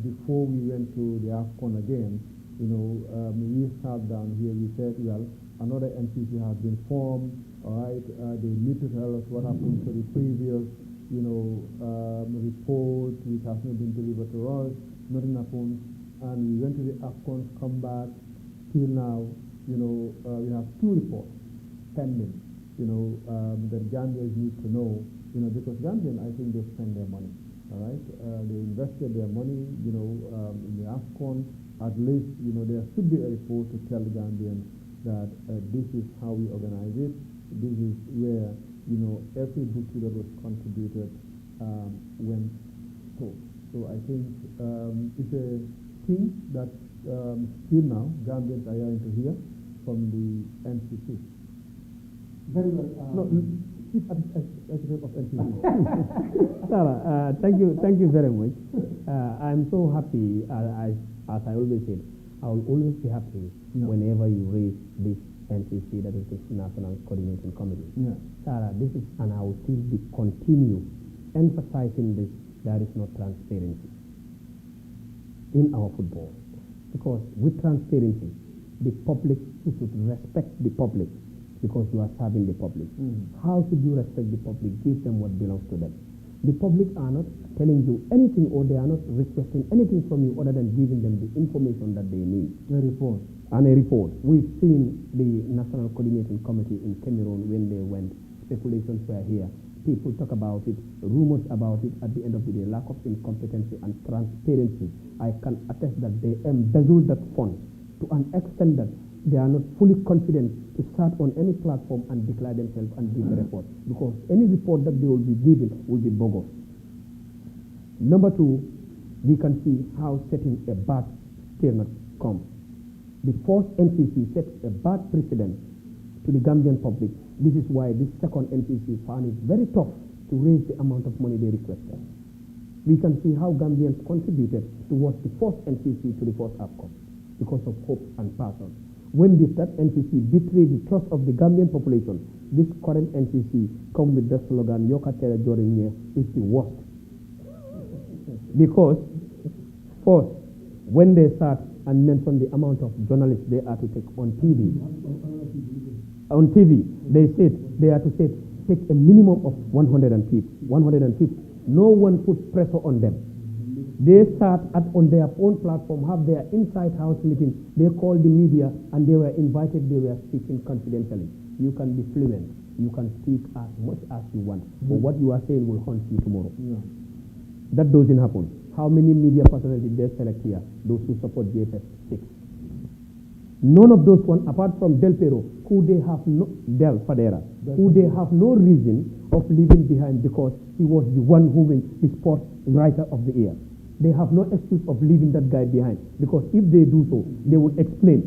before we went to the AFCON again, we sat down here, we said, well, another NCC has been formed, all right? They need to tell us what happened to the previous report which has not been delivered to us, nothing happened, and we went to the AFCON, come back, till now, we have 2 reports pending, that Gambians need to know, because Gambians, I think they spend their money, all right? They invested their money, in the AFCON. At least, there should be a report to tell the Gambians that this is how we organize it, this is where every bookie that was contributed went to. So I think it's a thing that still now Gambians are yearning to hear from the NCC. Very well. No, Chief Executive of NCC. Sarah, thank you very much. I'm so happy, as I always said, I will always be happy whenever you raise this NCC, that is the National Coordinating Committee. Yeah. Sarah, this is, and I will still continue emphasizing this, there is no transparency. in our football. Because with transparency, the public, you should respect the public because you are serving the public. How should you respect the public? Give them what belongs to them. The public are not telling you anything or they are not requesting anything from you other than giving them the information that they need. A report. And a report. We've seen the National Coordinating Committee in Cameroon when they went. Speculations were here. People talk about it, rumors about it. At the end of the day, lack of incompetency and transparency. I can attest that they embezzled that fund to an extent that they are not fully confident to start on any platform and declare themselves and give a report. Because any report that they will be giving will be bogus. Number two, we can see how setting a bad statement comes. The first NCC sets a bad precedent to the Gambian public. This is why this second NCC found it very tough to raise the amount of money they requested. We can see how Gambians contributed towards the first NCC to the first outcome because of hope and passion. When that NCC betrayed the trust of the Gambian population, this current NCC come with the slogan, Yoka Tere Jorinye is the worst. Because first, when they start and mention the amount of journalists they are to take on TV, they said they are to take a minimum of 150. No one put pressure on them. They start on their own platform, have their inside house meeting. They call the media and they were invited, they were speaking confidentially. You can be fluent. You can speak as much as you want. But what you are saying will haunt you tomorrow. Yeah. That doesn't happen. How many media personnel did they select here? Those who support JFS 6. None of those one, apart from Del Pero, who they have no reason of leaving behind because he was the one who wins the sports writer of the year. They have no excuse of leaving that guy behind because if they do so, they will explain.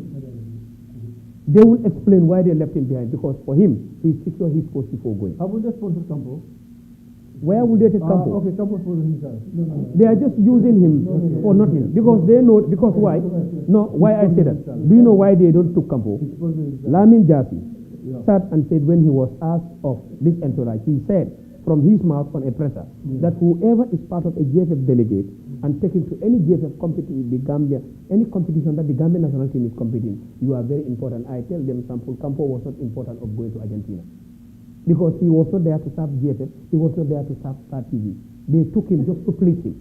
They will explain why they left him behind because for him, he secured his post before going. How would they sponsor Campo? Where would they take Campo? Okay, Campo sponsor himself. No. They are just using him for nothing because they know, because why? No, why I say that? Do you know why they don't took Campo? Lamin Jassy sat and said when he was asked of this entourage, he said from his mouth on a presser that whoever is part of a JFF delegate and taken to any JFF competition with the Gambia, any competition that the Gambian national team is competing, you are very important. I tell them Sample Campo was not important of going to Argentina. Because he was not there to serve JFF, he was not there to serve Star TV. They took him just to please him.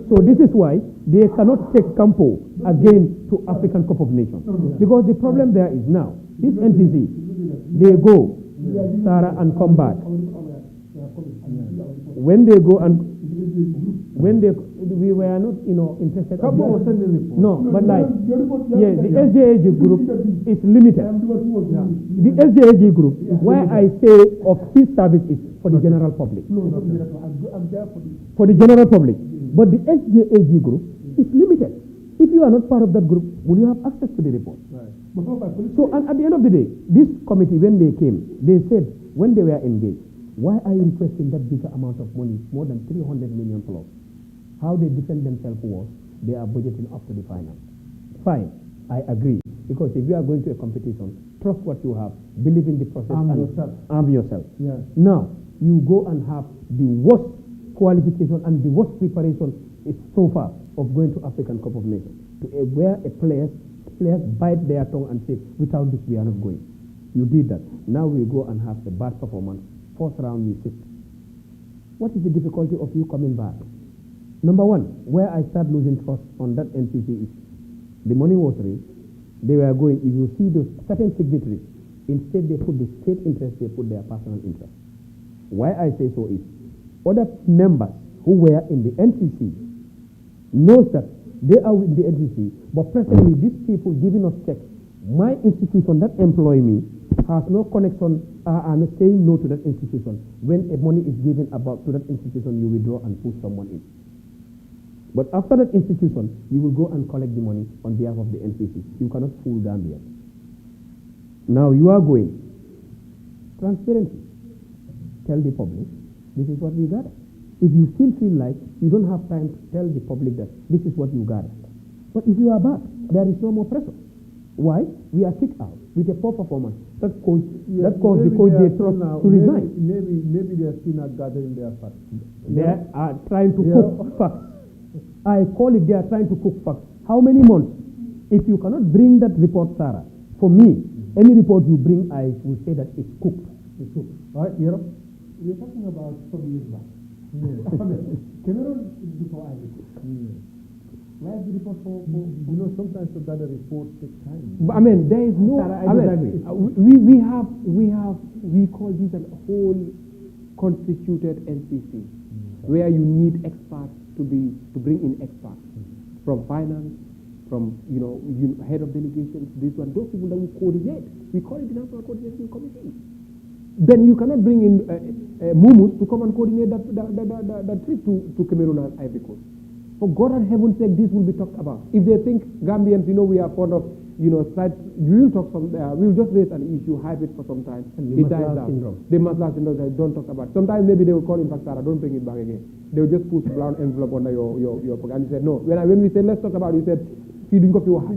So this is why they cannot take Campo again to African Cup of Nations. Because the problem there is now, this NCC, they go, Sarah, and come back. When they go and we were not, interested. Campo was sending report. No, but like, the SJAG group is limited. The SJAG group, why I say of his service is for the general public. I'm there for the general public. But the SJAG group is limited. If you are not part of that group, will you have access to the report? Right. So, and at the end of the day, this committee, when they came, they said, when they were engaged, why are you requesting that bigger amount of money, more than 300 million plus? How they defend themselves was, they are budgeting up to the final. Fine, I agree. Because if you are going to a competition, trust what you have, believe in the process, arm yourself. Yes. Now, you go and have the worst qualification and the worst preparation is so far of going to African Cup of Nations, where players bite their tongue and say, without this we are not going. You did that. Now we go and have a bad performance. Fourth round we sit. What is the difficulty of you coming back? Number one, where I start losing trust on that NCC is the money was raised. They were going, if you see those certain signatories, instead they put the state interest, they put their personal interest. Why I say so is, other members who were in the NCC knows that they are in the NCC, but presently these people giving us checks, my institution that employ me has no connection, and saying no to that institution. When a money is given about to that institution, you withdraw and put someone in. But after that institution, you will go and collect the money on behalf of the NCC. You cannot fool Gambia. Now you are going. Transparency. Tell the public, this is what we got. If you still feel like you don't have time to tell the public that this is what you got. But if you are back, there is no more pressure. Why? We are kicked out with a poor performance. That caused the coach they trust to resign. Maybe they are still not gathering their facts. They are trying to cook facts. I call it they are trying to cook facts. How many months? If you cannot bring that report, Sarah, for me, any report you bring, I will say that it's cooked. It's cooked. All right, Europe, we're talking about some years back. Cameroon is before Ivory Coast. Where's the report for? You know, sometimes to gather reports take time. But, I mean, there is no. Sarah, I disagree. We call this a whole constituted NCC, where you need experts to bring in experts from finance, from head of delegations. This one, those people that will coordinate. We call it the National Coordination Committee. Then you cannot bring in Mumus to come and coordinate that trip to Cameroon and Ivory Coast. For God and heaven's sake, this will be talked about. If they think Gambians, we are fond of, slight, we will talk some, we will just raise an issue, hype it for some time. It dies down. The Maslow syndrome, don't talk about it. Sometimes maybe they will call in fact, Sarah, don't bring it back again. They will just put a brown envelope under your program. And he said, no. When we said, let's talk about it, he said, feeding up your heart.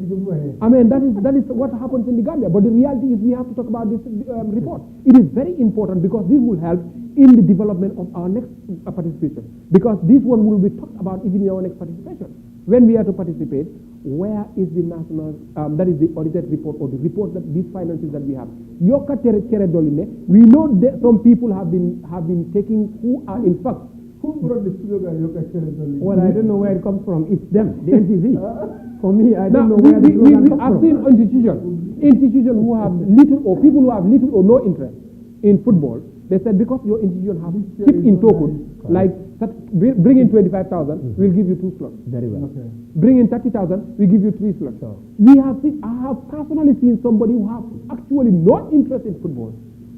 I mean, that is what happens in the Gambia. But the reality is we have to talk about this report. It is very important because this will help in the development of our next participation. Because this one will be talked about even in our next participation. When we are to participate, where is the national, that is the audited report or the report that these finances that we have. Yoka Tere Doline, we know that some people have been taking who are in fact. Who brought the slogan Yoka Tere Doline? Well, I don't know where it comes from. It's them, the NCC. For me, I don't know where the slogan comes I've from. seen institutions who have little or people who have little or no interest in football. They said because your institution has chip in tokens, like bring in 25,000, we'll give you 2 slots. Very well. Okay. Bring in 30,000, we give you 3 slots. Sure. I have personally seen somebody who have actually no interest in football.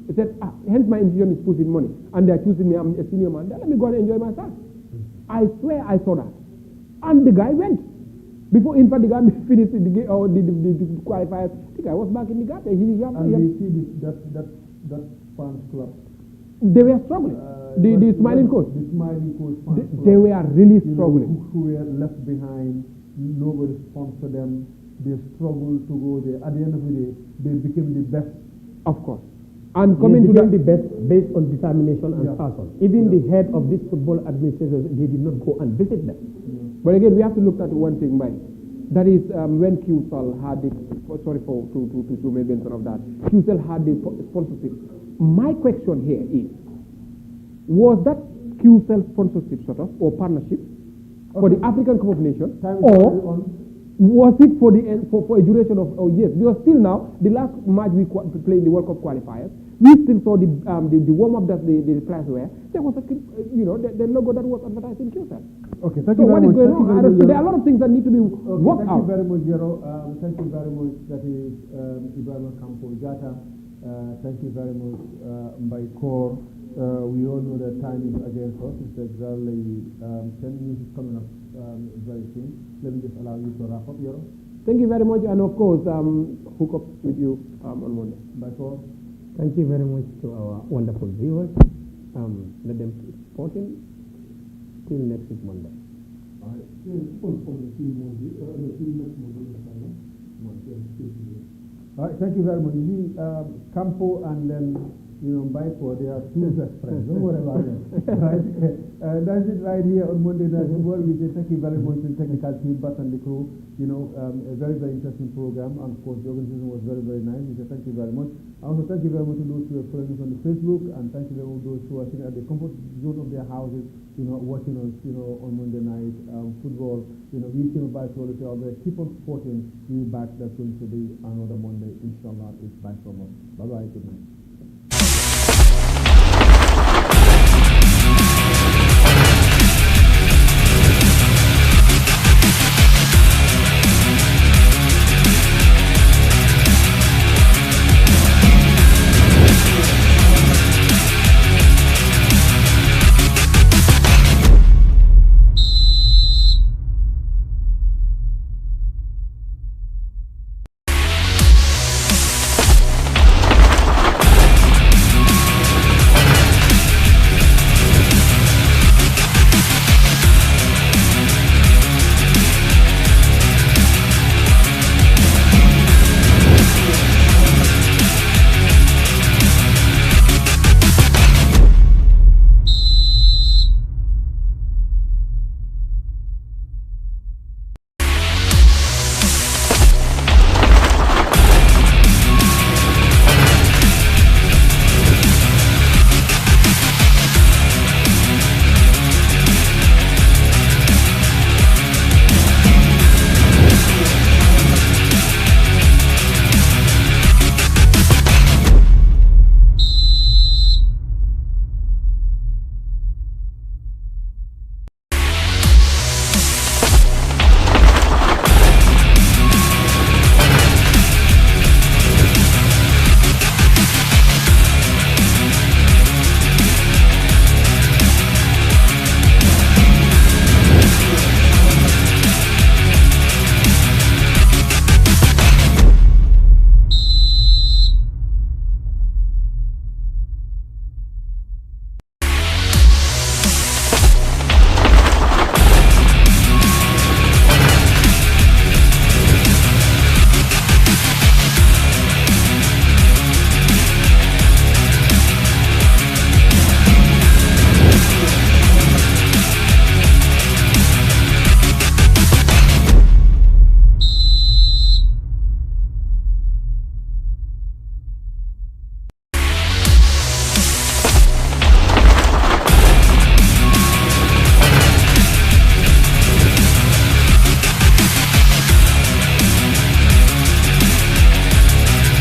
They said, hence my institution is putting money, and they're choosing me. I'm a senior man. Let me go and enjoy myself. I swear I saw that, and the guy went. Before, in fact, the guy finished the qualifiers. The guy was back in the Gambia. You see that fans club. They were struggling. The Smiling Coast. The Smiling Coast fans club. They were really struggling. Who were left behind. Nobody sponsored them. They struggled to go there. At the end of the day, they became the best. Of course. And Coming coming to the best based on determination and passion. Even the head of this football administrators, they did not go and visit them. But again, we have to look at one thing, Mike. That is when QCell had the, sorry to make mention of that, QCell had the sponsorship. My question here is, was that QCell sponsorship sort of, or partnership for the African Cup of Nations, or was it for a duration of years? Because still now, the last match we played in the World Cup qualifiers, we still saw the warm-up that the players were. There was the logo that was advertised in QCell. Okay, thank you very much. There are a lot of things that need to be worked out. Thank you very much, Jero. Thank you very much. That is Ibrahim Campo Jata. Thank you very much, Mbai Kor. We all know that time is against us. It's exactly 10 minutes is coming up very soon. Let me just allow you to wrap up, Jero. Thank you very much, and of course, hook up with you on Monday. Mbai Kor. Thank you very much to our wonderful viewers. Let them keep supporting till next week Monday. All right, thank you very much. You see, Campo and then Mbaiko, they are 2 best friends. Don't worry about it. Right? That's it right here on Monday Night Football. We say thank you very much to the technical team, Bas and the crew. A very, very interesting program. And of course, the organization was very, very nice. We say thank you very much. Also, thank you very much to those who are following us on the Facebook, and thank you very much to those who are sitting at the comfort zone of their houses, watching us, on Monday Night Football. We still by to all the keep on supporting. We'll be back. That's going to be another Monday. Inshallah, it's bye from us. Bye-bye. Good night.